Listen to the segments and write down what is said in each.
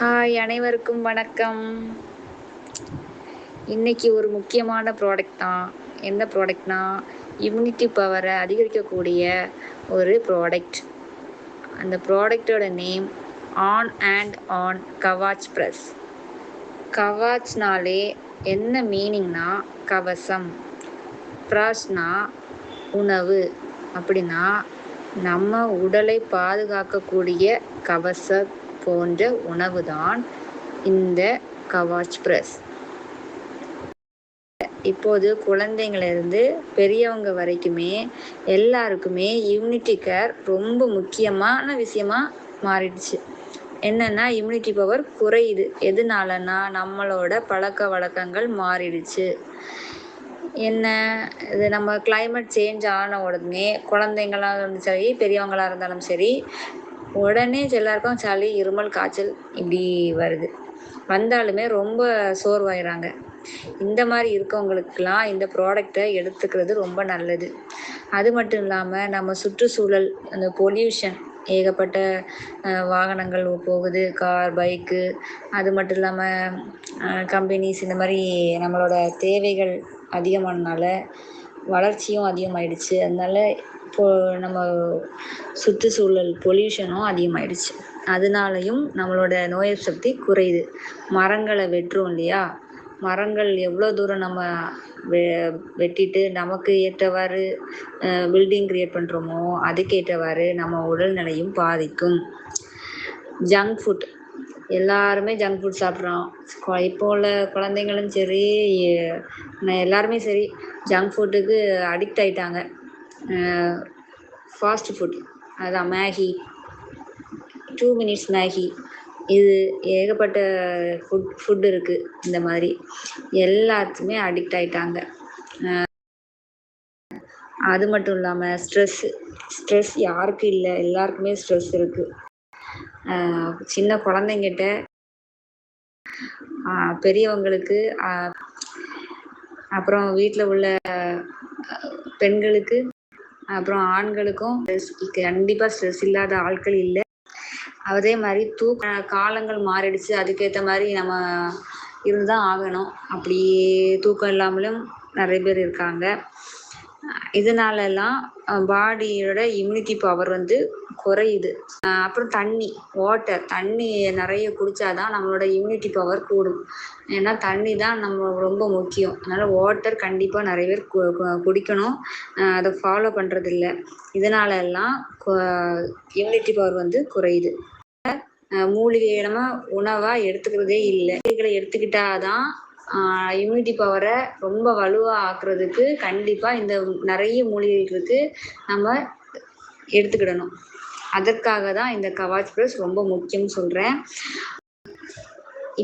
Hi, அனைவருக்கும் வணக்கம். இன்னைக்கு ஒரு முக்கியமான ப்ராடக்ட் தான். என்ன ப்ராடக்ட்னா, இம்யூனிட்டி பவரை அதிகரிக்கக்கூடிய ஒரு ப்ராடக்ட். அந்த ப்ராடக்டோட name on and on Kavach Prash. கவாச்னாலே என்ன மீனிங்னா கவசம், ப்ராஸ்னா உணவு. அப்படின்னா நம்ம உடலை பாதுகாக்கக்கூடிய கவச போன்ற உணவு தான் இந்த கவாச் ப்ரெஸ். இப்போது குழந்தைங்களிருந்து பெரியவங்க வரைக்குமே எல்லாருக்குமே இம்யூனிட்டி கேர் ரொம்ப முக்கியமான விஷயமா மாறிடுச்சு. என்னன்னா இம்யூனிட்டி பவர் குறையுது. எதனாலனா நம்மளோட பழக்க வழக்கங்கள் மாறிடுச்சு. என்ன இது, நம்ம கிளைமேட் சேஞ்ச் ஆன உடனே குழந்தைங்களாக இருந்தாலும் சரி, பெரியவங்களாக இருந்தாலும் சரி, உடனே எல்லாருக்கும் சளி, இருமல், காய்ச்சல் இப்படி வருது. வந்தாலுமே ரொம்ப சோர்வாயிறாங்க. இந்த மாதிரி இருக்கவங்களுக்கெல்லாம் இந்த ப்ராடக்டை எடுத்துக்கிறது ரொம்ப நல்லது. அது மட்டும் இல்லாமல் நம்ம சுற்றுச்சூழல், அந்த பொல்யூஷன், ஏகப்பட்ட வாகனங்கள் போகுது, கார், பைக்கு, அது மட்டும் இல்லாமல் கம்பெனிஸ், இந்த மாதிரி நம்மளோட தேவைகள் அதிகமானனால வளர்ச்சியும் அதிகமாயிடுச்சு. அதனால இப்போது நம்ம சுற்றுச்சூழல் பொல்யூஷனும் அதிகமாயிடுச்சு. அதனாலையும் நம்மளோட நோய் சக்தி குறையுது. மரங்களை வெட்டுறோம் இல்லையா, மரங்கள் எவ்வளோ தூரம் நம்ம வெட்டிட்டு நமக்கு ஏற்றவாறு பில்டிங் கிரியேட் பண்ணுறோமோ அதுக்கேற்றவாறு நம்ம உடல்நிலையும் பாதிக்கும். ஜங்க் ஃபுட், எல்லாருமே ஜங்க் ஃபுட் சாப்பிட்றோம். இப்போ உள்ள குழந்தைங்களும் சரி, எல்லாருமே சரி, ஜங்க் ஃபுட்டுக்கு அடிக்ட் ஆகிட்டாங்க. ஃபாஸ்ட் ஃபுட், அதான் மேகி, 2 minutes மேகி, இது ஏகப்பட்ட ஃபுட் இருக்குது. இந்த மாதிரி எல்லாத்துக்குமே அடிக்ட் ஆகிட்டாங்க. அது மட்டும் இல்லாமல் ஸ்ட்ரெஸ் யாருக்கு இல்லை, எல்லாருக்குமே ஸ்ட்ரெஸ் இருக்குது. சின்ன குழந்தைங்கிட்ட பெரியவங்களுக்கு, அப்புறம் வீட்டில் உள்ள பெண்களுக்கு, அப்புறம் ஆண்களுக்கும் கண்டிப்பாக ஸ்ட்ரெஸ் இல்லாத ஆட்கள் இல்லை. அதே மாதிரி காலங்கள் மாறிடுச்சு. அதுக்கேற்ற மாதிரி நம்ம இருந்துதான் ஆகணும். அப்படியே தூக்கம் இல்லாமலும் நிறைய பேர் இருக்காங்க. இதனாலலாம் பாடியோட இம்யூனிட்டி பவர் குறையுது. அப்புறம் தண்ணி நிறைய குடித்தாதான் நம்மளோட இம்யூனிட்டி பவர் கூடும். ஏன்னா தண்ணி தான் நம்ம ரொம்ப முக்கியம். அதனால் வாட்டர் கண்டிப்பாக நிறைய பேர் குடிக்கணும். அதை ஃபாலோ பண்ணுறதில்ல. இதனாலெல்லாம் இம்யூனிட்டி பவர் குறையுது. மூலிகை நம்ம உணவாக எடுத்துக்கிறதே இல்லை. மூலிகைகளை எடுத்துக்கிட்டாதான் இம்யூனிட்டி பவரை ரொம்ப வலுவாக ஆக்குறதுக்கு கண்டிப்பாக இந்த நிறைய மூலிகைகள் இருக்குது, நம்ம எடுத்துக்கிடணும். அதற்காக தான் இந்த கவாச் ப்ரெஸ் ரொம்ப முக்கியம்னு சொல்கிறேன்.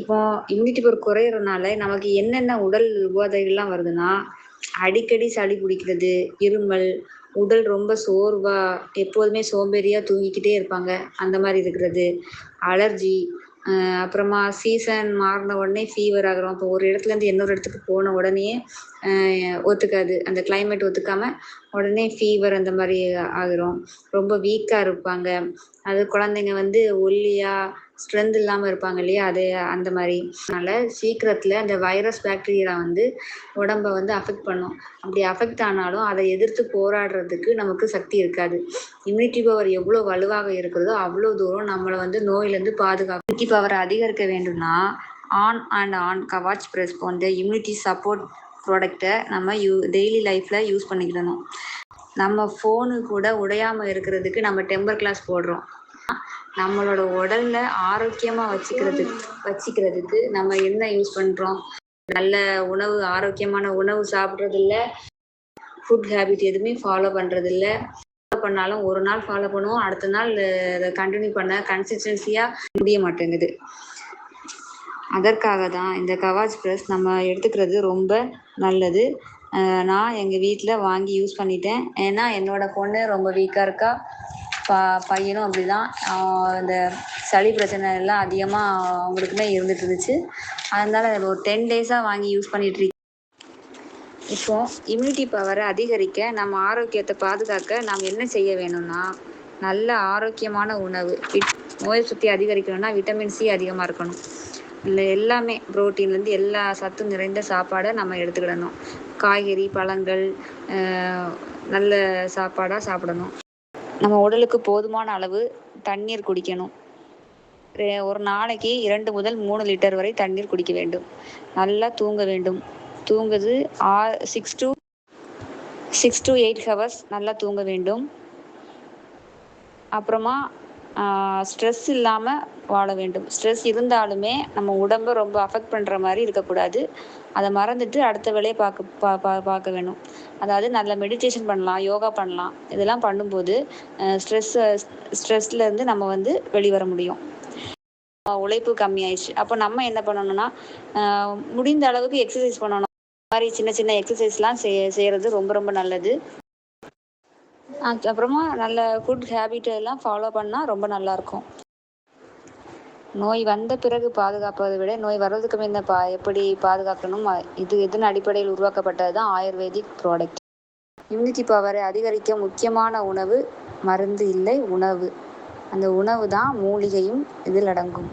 இப்போ இம்யூனிட்டி பவர் குறையிறதுனால நமக்கு என்னென்ன உடல் உபாதைகள்லாம் வருதுன்னா, அடிக்கடி சளி பிடிக்கிறது, இருமல், உடல் ரொம்ப சோர்வாக, எப்போதுமே சோம்பேறியாக தூங்கிக்கிட்டே இருப்பாங்க, அந்த மாதிரி இருக்கிறது, அலர்ஜி, அப்புறமா சீசன் மாறின உடனே ஃபீவர் ஆகிறோம். இப்போ ஒரு இடத்துலேருந்து இன்னொரு இடத்துக்கு போன உடனே ஒத்துக்காது, அந்த கிளைமேட் ஒத்துக்காமல் உடனே ஃபீவர் அந்த மாதிரி ஆகிறோம். ரொம்ப வீக்காக இருப்பாங்க. அது குழந்தைங்க ஒல்லியாக ஸ்ட்ரென்த் இல்லாமல் இருப்பாங்க இல்லையா, அது அந்த மாதிரி. அதனால் சீக்கிரத்தில் அந்த வைரஸ் பாக்டீரியா உடம்பை அஃபெக்ட் பண்ணும். அப்படி அஃபெக்ட் ஆனாலும் அதை எதிர்த்து போராடுறதுக்கு நமக்கு சக்தி இருக்காது. இம்யூனிட்டி பவர் எவ்வளோ வலுவாக இருக்கிறதோ அவ்வளோ தூரம் நம்மளை நோயிலேருந்து பாதுகாக்கும். இம்யூனிட்டி பவரை அதிகரிக்க வேண்டும்னா on and on Kavach Prash போன்ற இம்யூனிட்டி சப்போர்ட் ப்ராடக்டை நம்ம டெய்லி லைஃப்பில் யூஸ் பண்ணிக்கிடணும். நம்ம ஃபோனு கூட உடையாமல் இருக்கிறதுக்கு நம்ம டெம்பர் கிளாஸ் போடுறோம். நம்மளோட உடல்ல ஆரோக்கியமாக வச்சுக்கிறதுக்கு நம்ம என்ன யூஸ் பண்ணுறோம்? நல்ல உணவு, ஆரோக்கியமான உணவு சாப்பிட்றதில்ல, ஃபுட் ஹேபிட் எதுவுமே ஃபாலோ பண்ணுறதில்ல. ஃபாலோ பண்ணாலும் ஒரு நாள் ஃபாலோ பண்ணுவோம், அடுத்த நாள் அதை கண்டினியூ பண்ண கன்சிஸ்டன்சியாக முடிய மாட்டேங்குது. அதற்காக தான் இந்த கவாச் ப்ரெஸ் நம்ம எடுத்துக்கிறது ரொம்ப நல்லது. நான் எங்கள் வீட்டில் வாங்கி யூஸ் பண்ணிட்டேன். ஏன்னா என்னோடய பொண்ணு ரொம்ப வீக்காக இருக்கா, பையனும் அப்படி தான். இந்த சளி பிரச்சனை எல்லாம் அதிகமாக அவங்களுக்குமே இருந்துட்டு இருந்துச்சு. அதனால் ஒரு 10 days-ஆக வாங்கி யூஸ் பண்ணிகிட்ருக்கேன். இப்போது இம்யூனிட்டி பவரை அதிகரிக்க, நம்ம ஆரோக்கியத்தை பாதுகாக்க நாம் என்ன செய்ய வேணும்னா, நல்ல ஆரோக்கியமான உணவு, நோய் சக்தி அதிகரிக்கணும்னா விட்டமின் சி அதிகமாக இருக்கணும். இல்லை எல்லாமே புரோட்டீன்லேருந்து எல்லா சத்தும் நிறைந்த சாப்பாடை நம்ம எடுத்துக்கிடணும். காய்கறி, பழங்கள், நல்ல சாப்பாடாக சாப்பிடணும். நம்ம உடலுக்கு போதுமான அளவு தண்ணீர் குடிக்கணும். ஒரு நாளைக்கு 2 முதல் 3 லிட்டர் வரை தண்ணீர் குடிக்க வேண்டும். நல்லா தூங்க வேண்டும். தூங்குது 6 to 8 ஹவர்ஸ் நல்லா தூங்க வேண்டும். அப்புறமா ஸ்ட்ரெஸ் இல்லாமல் வாழ வேண்டும். ஸ்ட்ரெஸ் இருந்தாலுமே நம்ம உடம்பை ரொம்ப அஃபெக்ட் பண்ணுற மாதிரி இருக்கக்கூடாது. அதை மறந்துட்டு அடுத்த வேலையை பார்க்க வேணும். அதாவது நல்ல மெடிடேஷன் பண்ணலாம், யோகா பண்ணலாம். இதெல்லாம் பண்ணும்போது ஸ்ட்ரெஸ்லேருந்து நம்ம வெளிவர முடியும். உழைப்பு கம்மியாயிடுச்சு. அப்போ நம்ம என்ன பண்ணணும்னா முடிந்த அளவுக்கு எக்ஸசைஸ் பண்ணணும். இந்த மாதிரி சின்ன சின்ன எக்ஸசைஸ்லாம் செய்கிறது ரொம்ப ரொம்ப நல்லது. அப்புறமா நல்ல குட் ஹேபிட் எல்லாம் ஃபாலோ பண்ணால் ரொம்ப நல்லாயிருக்கும். நோய் வந்த பிறகு பாதுகாப்பதை விட நோய் வர்றதுக்கு முன்ன எப்படி பாதுகாக்கணும், இதன் அடிப்படையில் உருவாக்கப்பட்டது தான் ஆயுர்வேதிக் ப்ராடக்ட். இம்யூனிட்டி பவரை அதிகரிக்க முக்கியமான உணவு மருந்து இல்லை, உணவு. அந்த உணவு தான் மூலிகையும் இதில் அடங்கும்.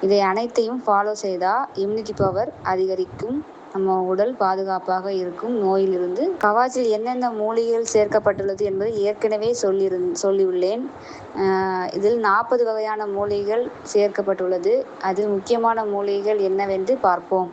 இதை அனைத்தையும் ஃபாலோ செய்தால் இம்யூனிட்டி பவர் அதிகரிக்கும், நம்ம உடல் பாதுகாப்பாக இருக்கும் நோயிலிருந்து. கவாச்சில் என்னென்ன மூலிகைகள் சேர்க்கப்பட்டுள்ளது என்பதை ஏற்கனவே சொல்லியுள்ளேன். இதில் 40 வகையான மூலிகைகள் சேர்க்கப்பட்டுள்ளது. அதில் முக்கியமான மூலிகைகள் என்னவென்று பார்ப்போம்.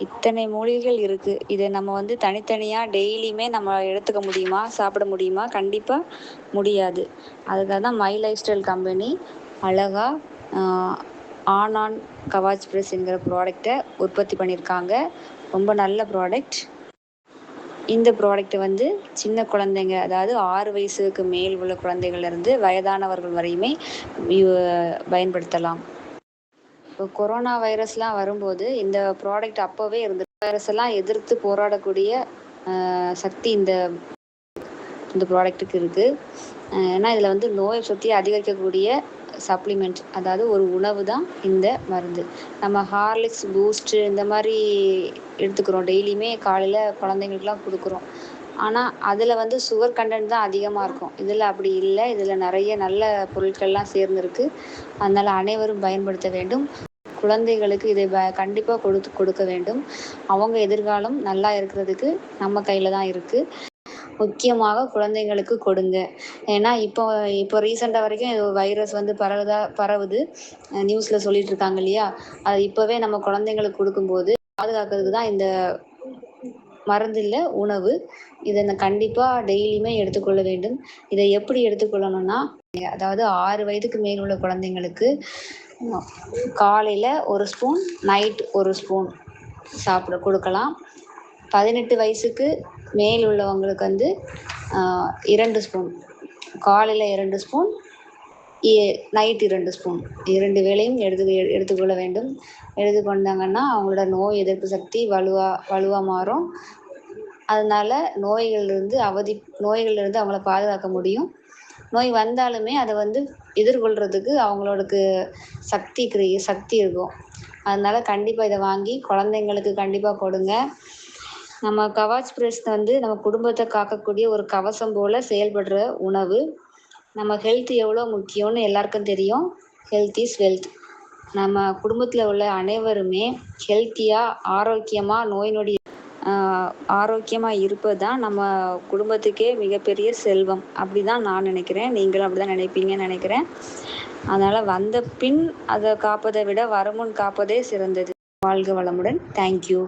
இத்தனை மூலிகைகள் இருக்குது. இதை நம்ம தனித்தனியாக டெய்லியுமே நம்ம எடுத்துக்க முடியுமா, சாப்பிட முடியுமா? கண்டிப்பாக முடியாது. அதுக்காக தான் மை லைஃப் ஸ்டைல் கம்பெனி அழகாக ஆன் கவாச் ப்ரெஸ் என்கிற ப்ராடக்டை உற்பத்தி பண்ணியிருக்காங்க. ரொம்ப நல்ல ப்ராடக்ட். இந்த ப்ராடக்டை சின்ன குழந்தைங்க, அதாவது 6 வயசுக்கு மேல் உள்ள குழந்தைகள்லேருந்து வயதானவர்கள் வரையுமே பயன்படுத்தலாம். இப்போ கொரோனா வைரஸ்லாம் வரும்போது இந்த ப்ராடக்ட் அப்போவே வைரஸெல்லாம் எதிர்த்து போராடக்கூடிய சக்தி இந்த ப்ராடக்ட்டுக்கு இருக்குது. ஏன்னா இதில் நோய் சக்தியை அதிகரிக்கக்கூடிய சப்ளிமெண்ட், அதாவது ஒரு உணவு தான் இந்த மருந்து. நம்ம ஹார்லிக்ஸ், பூஸ்ட்டு இந்த மாதிரி எடுத்துக்கிறோம், டெய்லியுமே காலையில் குழந்தைங்களுக்குலாம் கொடுக்குறோம். ஆனால் அதில் சுகர் கண்டென்ட் தான் அதிகமாக இருக்கும். இதில் அப்படி இல்லை. இதில் நிறைய நல்ல பொருட்கள்லாம் சேர்ந்துருக்கு. அதனால் அனைவரும் பயன்படுத்த வேண்டும். குழந்தைகளுக்கு இதை கண்டிப்பாக கொடுக்க வேண்டும். அவங்க எதிர்காலம் நல்லா இருக்கிறதுக்கு நம்ம கையில் தான் இருக்குது. முக்கியமாக குழந்தைங்களுக்கு கொடுங்க. ஏன்னா இப்போ ரீசெண்டாக வரைக்கும் வைரஸ் பரவுது, நியூஸில் சொல்லிட்டு இருக்காங்க இல்லையா? அது இப்போவே நம்ம குழந்தைங்களுக்கு கொடுக்கும்போது பாதுகாக்கிறதுக்கு தான் இந்த மருந்து இல்லை, உணவு. இதை கண்டிப்பாக டெய்லியுமே எடுத்துக்கொள்ள வேண்டும். இதை எப்படி எடுத்துக்கொள்ளணும்னா, அதாவது 6 வயதுக்கு மேல் உள்ள குழந்தைங்களுக்கு காலையில் 1 ஸ்பூன், நைட் 1 ஸ்பூன் சாப்பிட கொடுக்கலாம். 18 வயசுக்கு மேல் உள்ளவங்களுக்கு 2 ஸ்பூன், காலையில் 2 ஸ்பூன், நைட் 2 ஸ்பூன், 2 வேளையும் எடுத்துக்கொள்ள வேண்டும். எடுத்துக்கொண்டாங்கன்னா அவங்களோட நோய் எதிர்ப்பு சக்தி வலுவாக மாறும். அதனால் நோய்களிலிருந்து அவங்கள பாதுகாக்க முடியும். நோய் வந்தாலுமே அதை எதிர்கொள்கிறதுக்கு அவங்களுக்கு சக்தி இருக்கும். அதனால் கண்டிப்பாக இதை வாங்கி குழந்தைங்களுக்கு கண்டிப்பாக கொடுங்க. நம்ம கவாச் ப்ரெஸ் நம்ம குடும்பத்தை காக்கக்கூடிய ஒரு கவசம் போல் செயல்படுற உணவு. நம்ம ஹெல்த் எவ்வளோ முக்கியம்னு எல்லாருக்கும் தெரியும். Health is wealth. நம்ம குடும்பத்தில் உள்ள அனைவருமே ஹெல்த்தியாக, ஆரோக்கியமாக, நோய் நொடி ஆரோக்கியமாக இருப்பது தான் நம்ம குடும்பத்துக்கே மிகப்பெரிய செல்வம். அப்படி தான் நான் நினைக்கிறேன். நீங்களும் அப்படி தான் நினைப்பீங்கன்னு நினைக்கிறேன். அதனால் வந்த பின் அதை காப்பதை விட வருமுன் காப்பதே சிறந்தது. வாழ்க வளமுடன். தேங்க்யூ.